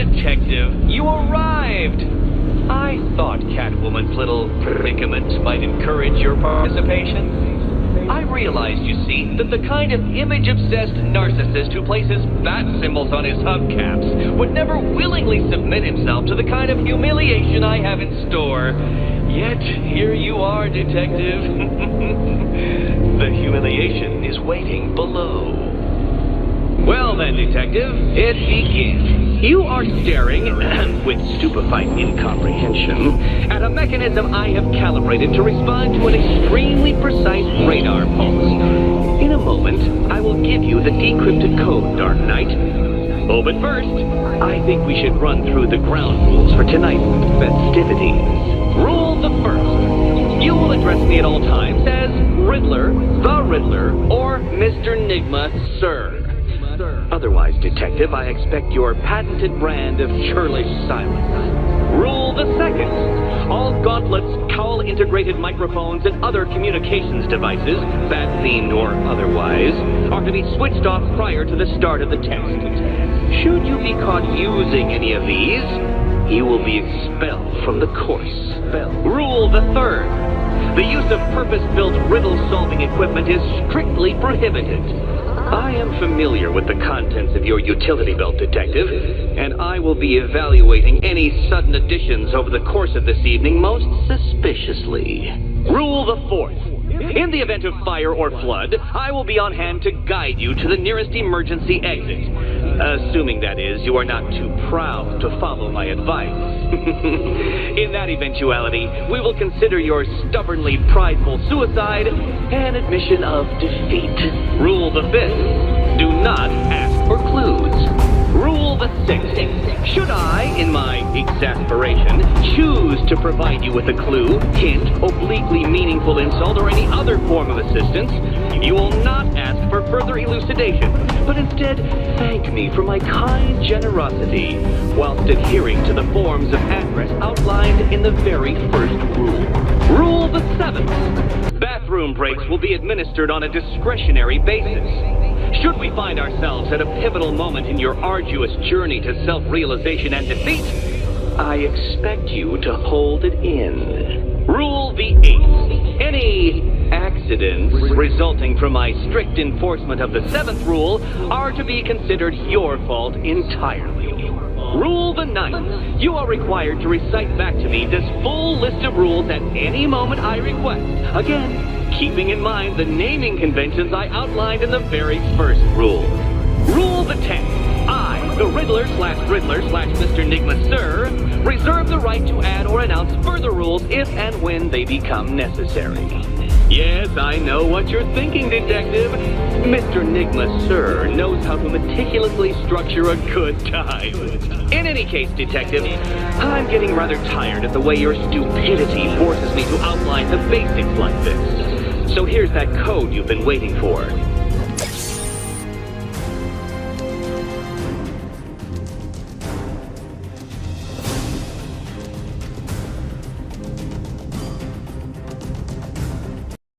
Detective, you arrived! I thought Catwoman's little predicament might encourage your participation. I realized, you see, that the kind of image-obsessed narcissist who places bat symbols on his hubcaps would never willingly submit himself to the kind of humiliation I have in store. Yet, here you are, Detective. The humiliation is waiting below. Well then, Detective, it begins. You are staring, with stupefied incomprehension, at a mechanism I have calibrated to respond to an extremely precise radar pulse. In a moment, I will give you the decrypted code, Dark Knight. Oh, but first, I think we should run through the ground rules for tonight's festivities. Rule the first. You will address me at all times as Riddler, the Riddler, or Mr. Enigma, sir. Otherwise, Detective, I expect your patented brand of churlish silence. Rule the second. All gauntlets, cowl-integrated microphones, and other communications devices, bat-themed or otherwise, are to be switched off prior to the start of the test. Should you be caught using any of these, you will be expelled from the course. Rule the third. The use of purpose-built riddle-solving equipment is strictly prohibited. I am familiar with the contents of your utility belt, Detective, and I will be evaluating any sudden additions over the course of this evening most suspiciously. Rule the fourth. In the event of fire or flood, I will be on hand to guide you to the nearest emergency exit. Assuming, that is, you are not too proud to follow my advice. In that eventuality, we will consider your stubbornly prideful suicide an admission of defeat. Rule the fifth. Do not ask for clues. Rule the sixth. Should I, in my exasperation, choose to provide you with a clue, hint, obliquely meaningful insult, or any other form of assistance, you will not ask for further elucidation, but instead thank me for my kind generosity, whilst adhering to the forms of address outlined in the very first rule. Rule the seventh. Bathroom breaks will be administered on a discretionary basis. Should we find ourselves at a pivotal moment in your arduous journey to self-realization and defeat, I expect you to hold it in. Rule the eighth. Any accidents resulting from my strict enforcement of the seventh rule are to be considered your fault entirely. Rule the ninth. You are required to recite back to me this full list of rules at any moment I request. Again, keeping in mind the naming conventions I outlined in the very first rule. Rule the 10th. I, the Riddler/Mr. Enigma, sir, reserve the right to add or announce further rules if and when they become necessary. Yes, I know what you're thinking, Detective. Mr. Enigma, sir, knows how to meticulously structure a good time. In any case, Detective, I'm getting rather tired of the way your stupidity forces me to outline the basics like this. So here's that code you've been waiting for.